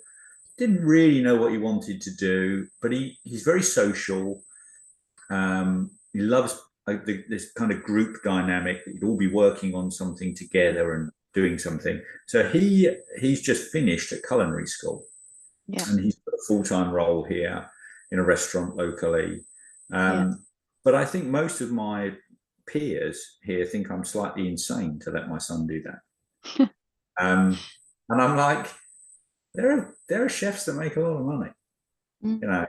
didn't really know what he wanted to do, but he's very social. He loves this kind of group dynamic that you'd all be working on something together and doing something. So he's just finished at culinary school, Yeah. and he's got a full-time role here in a restaurant locally. Yeah. But I think most of my peers here think I'm slightly insane to let my son do that. And I'm like, there are chefs that make a lot of money, Mm.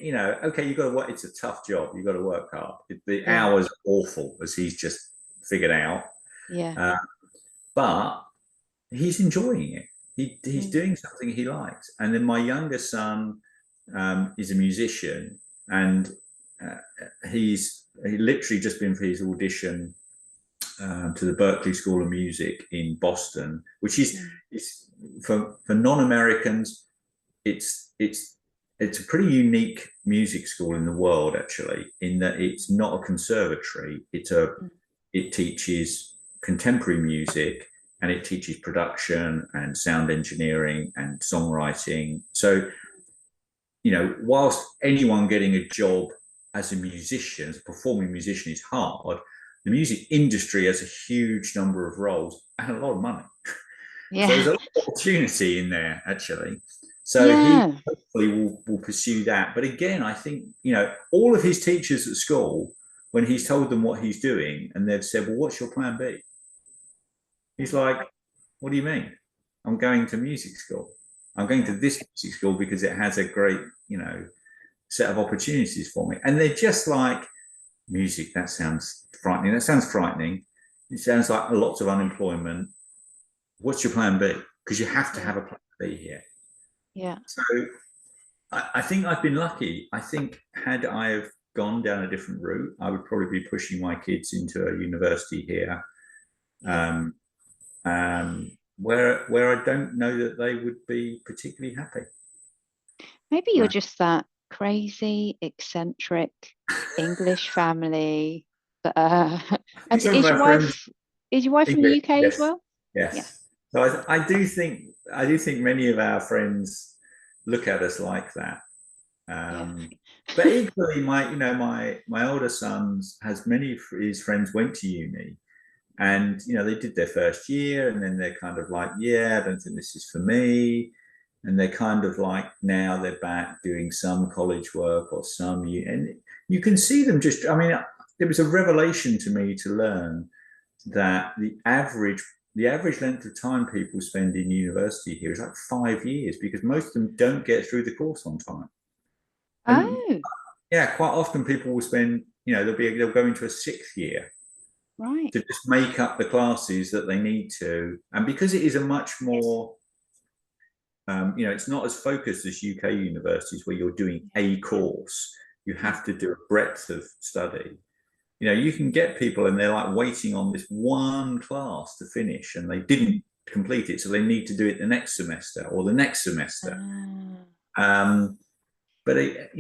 you know. Okay, you got to work. It's a tough job. You got to work hard. The Yeah. hours are awful, as he's just figured out. Yeah. Uh, but he's enjoying it. He's Mm. doing something he likes. And then my younger son is a musician, and he literally just been for his audition to the Berklee School of Music in Boston, which is Mm. for non-Americans, it's a pretty unique music school in the world, actually, in that it's not a conservatory. It teaches contemporary music, and it teaches production and sound engineering and songwriting. So, whilst anyone getting a job as a musician, as a performing musician, is hard, the music industry has a huge number of roles and a lot of money. So there's a lot of opportunity in there, actually. So he hopefully will pursue that. But again, I think, all of his teachers at school, when he's told them what he's doing and they've said, well, what's your plan B? He's like, what do you mean? I'm going to music school. I'm going to this music school because it has a great, set of opportunities for me. And they're just like, music, that sounds frightening. That sounds frightening. It sounds like lots of unemployment. What's your plan B? Because you have to have a plan B here. Yeah. So I think I've been lucky. I think had I have gone down a different route, I would probably be pushing my kids into a university here, where I don't know that they would be particularly happy. Maybe you're just that crazy, eccentric English family. And is your wife from the UK as well? Yes. Yeah. So I do think many of our friends look at us like that. But equally, my older son has many of his friends went to uni, and they did their first year, and then they're kind of like, I don't think this is for me, and they're kind of like, now they're back doing some college work or some, and you can see them just. I mean, it was a revelation to me to learn that the average length of time people spend in university here is like 5 years, because most of them don't get through the course on time. And quite often people will spend, they'll go into a 6th year, right, to just make up the classes that they need to. And because it is a much more, it's not as focused as UK universities where you're doing a course. You have to do a breadth of study. You can get people and they're like waiting on this one class to finish, and they didn't complete it, so they need to do it the next semester or the next semester. But it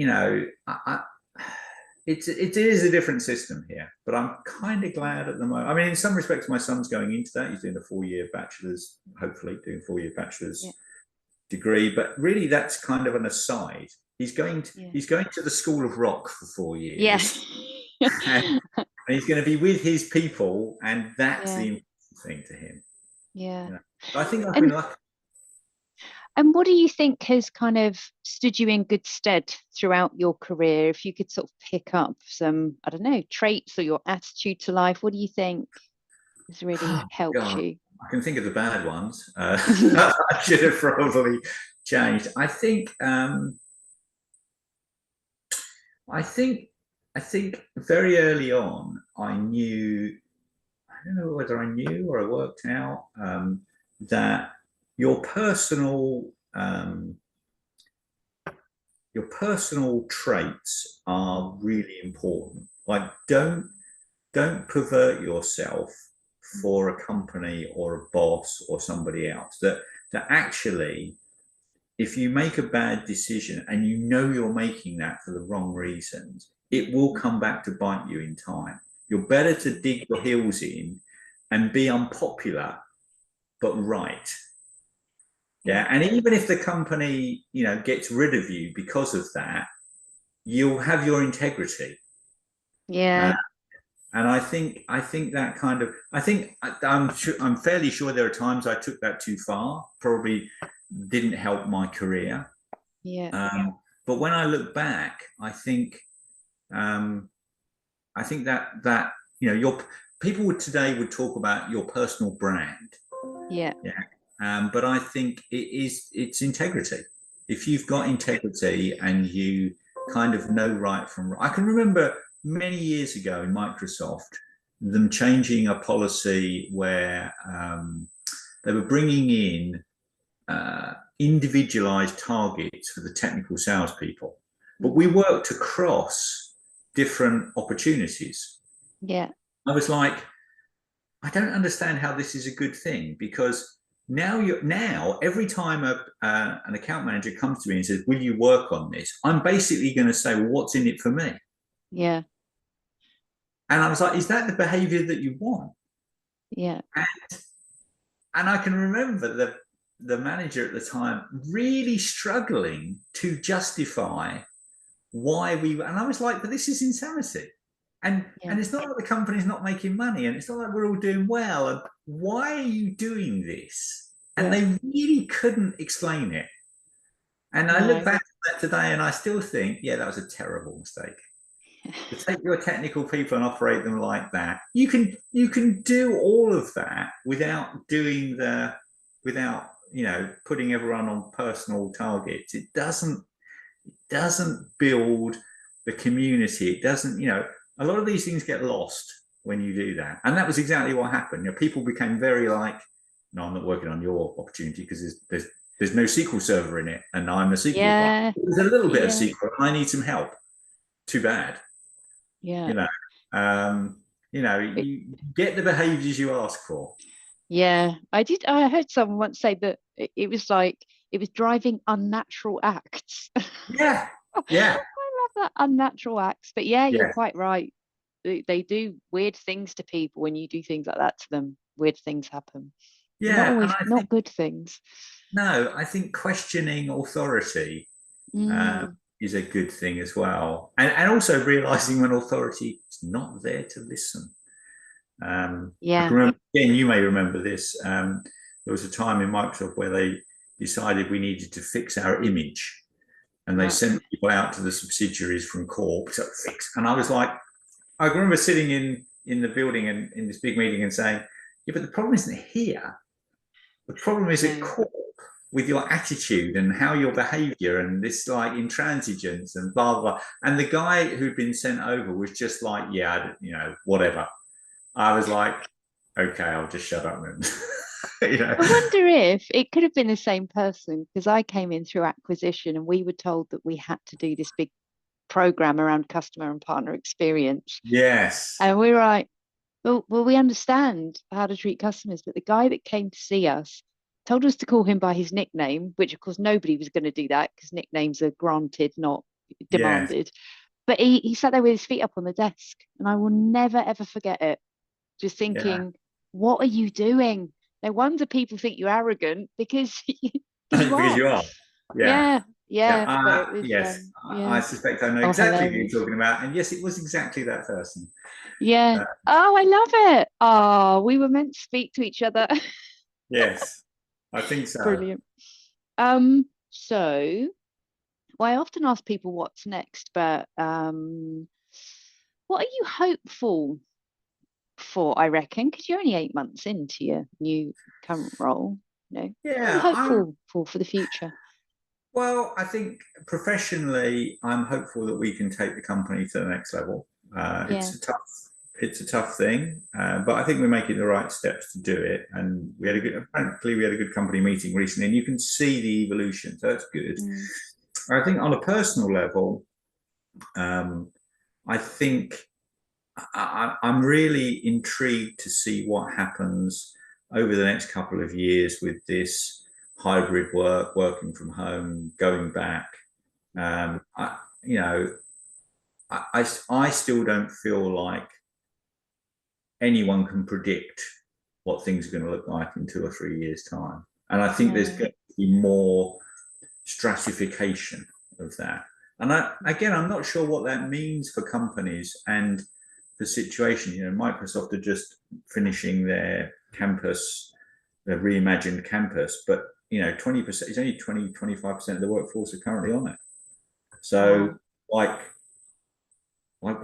is a different system here. But I'm kind of glad at the moment. I mean, in some respects, my son's going into that. He's doing a 4-year bachelor's, hopefully doing a 4-year bachelor's degree. But really, that's kind of an aside. He's going to the School of Rock for 4 years. Yes. And he's going to be with his people, and that's the important thing to him. I think I've been lucky. And what do you think has kind of stood you in good stead throughout your career? If you could sort of pick up some, I don't know, traits or your attitude to life, what do you think has really helped you? I can think of the bad ones. I should have probably changed. I think very early on, I don't know whether I knew or I worked out that your personal traits are really important. Like, don't pervert yourself for a company or a boss or somebody else. That actually, if you make a bad decision and you're making that for the wrong reasons, it will come back to bite you in time. You're better to dig your heels in and be unpopular, but right. Yeah. And even if the company, gets rid of you because of that, you'll have your integrity. Yeah. And I think that kind of, I'm fairly sure there are times I took that too far, probably didn't help my career. But when I look back, I think that your people today would talk about your personal brand. But I think it's integrity. If you've got integrity and you kind of know right from wrong. I can remember many years ago in Microsoft, them changing a policy where they were bringing in individualized targets for the technical salespeople. But we worked across different opportunities. I was like, I don't understand how this is a good thing, because now every time an account manager comes to me and says, "Will you work on this?" I'm basically going to say, "Well, what's in it for me?" Yeah. And I was like, "Is that the behaviour that you want?" Yeah. And I can remember the manager at the time really struggling to justify why and I was like, "But this is insanity." Yeah. And it's not like the company's not making money, and it's not like we're all doing well. And why are you doing this? And Yeah. they really couldn't explain it. And I look No. back at that today, and I still think, yeah, that was a terrible mistake. To take your technical people and operate them like that, you can do all of that without putting everyone on personal targets. It doesn't build the community. It doesn't, a lot of these things get lost when you do that. And that was exactly what happened. People became very like, "No, I'm not working on your opportunity because there's no SQL server in it, and I'm a SQL guy. Yeah. There's a little bit of Yeah. SQL. I need some help. Too bad." Yeah. You know, you get the behaviours you ask for. Yeah. I heard someone once say that it was like it was driving unnatural acts. Yeah, I yeah, love that, unnatural acts. But yeah, you're yeah, quite right. They do weird things to people when you do things like that to them. Weird things happen. They're not yeah. And always I not think good things. no, I think questioning authority Mm, is a good thing as well, and also realizing when authority is not there to listen. I yeah. can remember, again, you may remember this. There was a time in Microsoft where they decided we needed to fix our image, and they Right. sent people out to the subsidiaries from Corp to fix. And I was like, I remember sitting in the building and in this big meeting and saying, "Yeah, but the problem isn't here. The problem is at No. Corp, with your attitude and how your behaviour and this like intransigence and blah blah blah." And the guy who'd been sent over was just like, "Yeah, whatever." I was like, "Okay, I'll just shut up then." I wonder if it could have been the same person, because I came in through acquisition and we were told that we had to do this big program around customer and partner experience. Yes. And we were like, well, we understand how to treat customers, but the guy that came to see us told us to call him by his nickname, which of course nobody was going to do that because nicknames are granted, not Yes. demanded. But he sat there with his feet up on the desk, and I will never ever forget it. Just Yeah. thinking, what are you doing? No wonder people think you're arrogant because because you Because are. you are. Yeah. Yeah, Yeah. yeah. But it was Yes. I yeah. suspect I know Oh, exactly who you're hilarious. talking about. And yes, it was exactly that person. Yeah. Uh, Oh, I love it. Oh, we were meant to speak to each other. yes, I think so. Brilliant. So well, I often ask people what's next, but what are you hopeful for, I reckon, because you're only 8 months into your new current role. What are you Yeah. hopeful for the future? Well, I think professionally, I'm hopeful that we can take the company to the next level. Yeah. It's a tough thing, but I think we're making the right steps to do it. And frankly, we had a good company meeting recently, and you can see the evolution. So that's good. Mm, I think on a personal level, um, I think I'm really intrigued to see what happens over the next couple of years with this hybrid work, working from home, going back. Um, I, you know, I still don't feel like anyone can predict what things are going to look like in 2 or 3 years' time. And I think there's no. going to be more stratification of that. And again, I'm not sure what that means for companies and the situation. Microsoft are just finishing their campus, their reimagined campus, but 20%, it's only 25% of the workforce are currently on it. So, Wow.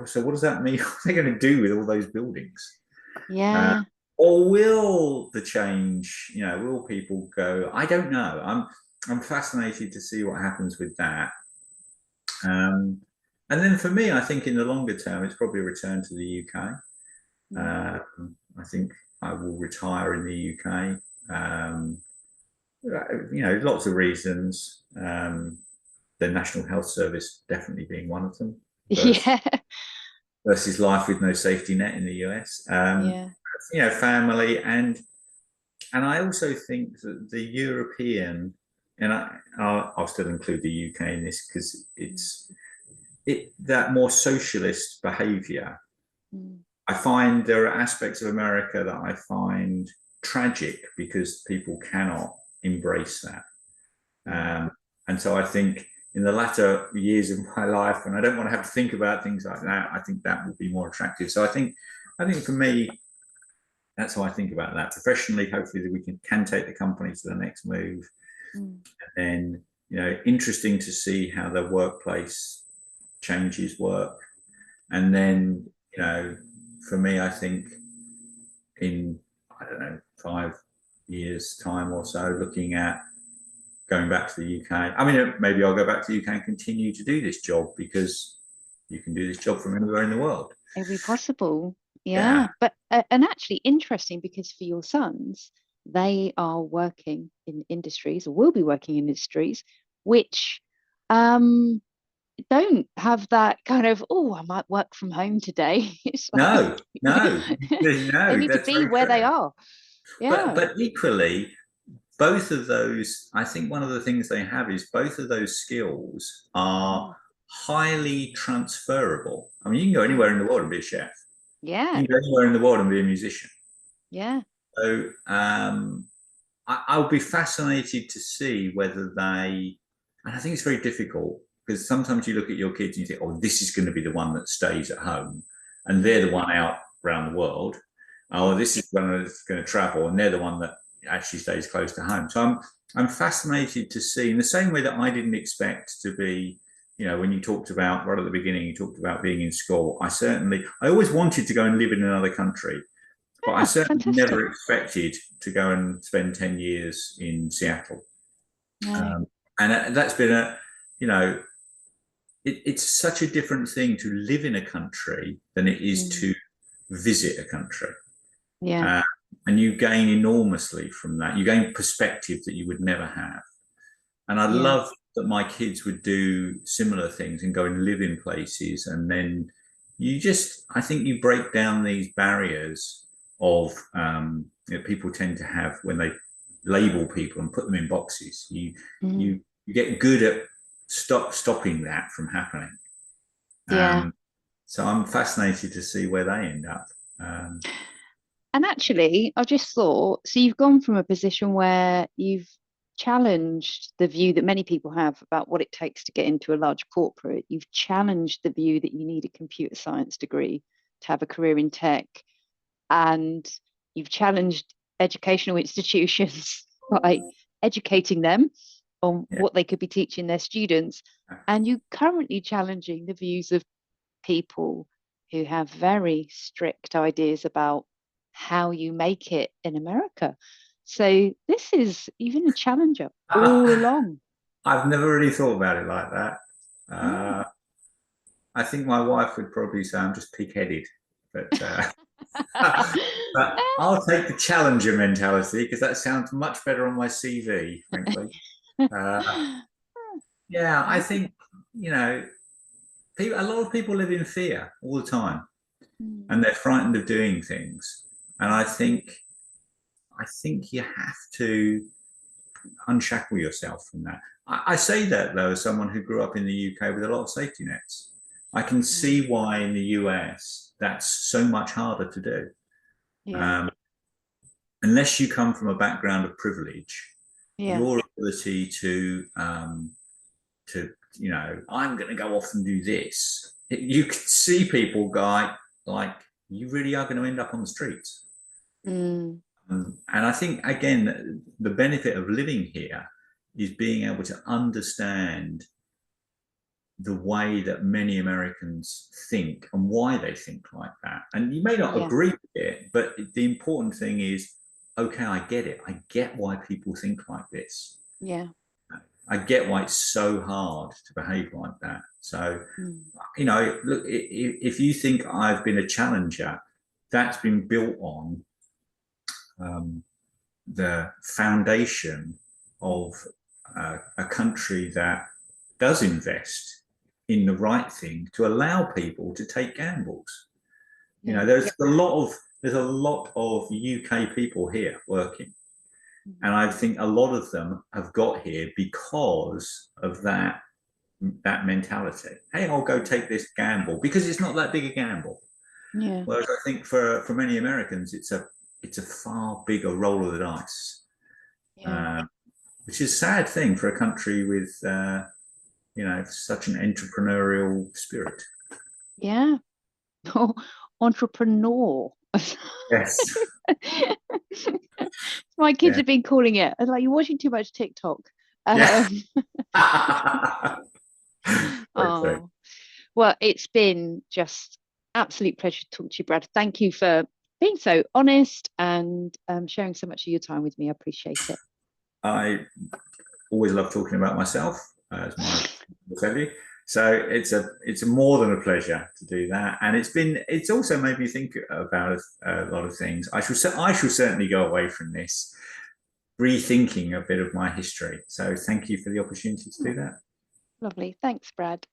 so what does that mean? What are they going to do with all those buildings? Uh, Yeah. or will the change? Will people go? I don't know. I'm fascinated to see what happens with that. And then for me, I think in the longer term, it's probably a return to the UK. Mm. I think I will retire in the UK. Lots of reasons. The National Health Service definitely being one of them. Versus, Yeah. versus life with no safety net in the US. Yeah. family, and I also think that the European, and I'll still include the UK in this because that more socialist behaviour. Mm. I find there are aspects of America that I find tragic because people cannot embrace that. And so I think in the latter years of my life, and I don't want to have to think about things like that, I think that would be more attractive. So I think for me, that's how I think about that. Professionally, hopefully that we can take the company to the next move. And then, interesting to see how the workplace changes work. And then, for me, I think in, I don't know, 5 years time or so, looking at going back to the UK. I mean, maybe I'll go back to the UK and continue to do this job, because you can do this job from anywhere in the world. Every possible. Yeah. But and actually interesting, because for your sons, they are working in industries, or will be working in industries, which don't have that kind of, oh, I might work from home today. It's like, No, they need to that's be very where they true. are. Yeah. But equally, both of those, I think one of the things they have is both of those skills are highly transferable. I mean, you can go anywhere in the world and be a chef. Yeah. You can go anywhere in the world and be a musician. Yeah. So I'll be fascinated to see whether they, and I think it's very difficult, because sometimes you look at your kids and you think, oh, this is going to be the one that stays at home, and they're the one out around the world. Oh, this is the one that's going to travel, and they're the one that actually stays close to home. So I'm fascinated to see, in the same way that I didn't expect to be, when you talked about right at the beginning, you talked about being in school. I always wanted to go and live in another country, but I certainly never expected to go and spend 10 years in Seattle. No. And that's been it's such a different thing to live in a country than it is to visit a country. Yeah. And you gain enormously from that. You gain perspective that you would never have. And I love that my kids would do similar things and go and live in places. And then I think you break down these barriers of people tend to have when they label people and put them in boxes. You get good at stopping that from happening. So I'm fascinated to see where they end up. And actually, I just thought, so you've gone from a position where you've challenged the view that many people have about what it takes to get into a large corporate. You've challenged the view that you need a computer science degree to have a career in tech. And you've challenged educational institutions by educating them on what they could be teaching their students. And you're currently challenging the views of people who have very strict ideas about how you make it in America. So this is even a challenger all along. I've never really thought about it like that. I think my wife would probably say I'm just pig-headed, but but I'll take the challenger mentality, because that sounds much better on my CV, frankly. I think a lot of people live in fear all the time, and they're frightened of doing things. And I think you have to unshackle yourself from that. I say that, though, as someone who grew up in the UK with a lot of safety nets. I can see why in the US that's so much harder to do. Unless you come from a background of privilege, your ability to I'm going to go off and do this. You can see people like you really are going to end up on the streets. And I think, again, the benefit of living here is being able to understand the way that many Americans think and why they think like that. And you may not agree with it, but the important thing is, okay, I get it. I get why people think like this. I get why it's so hard to behave like that. So, look, if you think I've been a challenger, that's been built on the foundation of a country that does invest in the right thing to allow people to take gambles. There's a lot of there's a lot of UK people here working. Mhm. And I think a lot of them have got here because of that mentality. Hey, I'll go take this gamble because it's not that big a gamble. Yeah. Whereas I think for many Americans, it's a far bigger roll of the dice, Yeah. which is a sad thing for a country with such an entrepreneurial spirit. Yeah. Entrepreneur. Yes. My kids Yeah. have been calling it. I was like, you're watching too much TikTok. Yeah. Um, Very true. oh, well, it's been just absolute pleasure to talk to you, Brad. Thank you for being so honest and sharing so much of your time with me. I appreciate it. I always love talking about myself, as my will tell you. So it's more than a pleasure to do that, and it's also made me think about a lot of things. I shall certainly go away from this rethinking a bit of my history. So thank you for the opportunity to do that. Lovely. Thanks, Brad.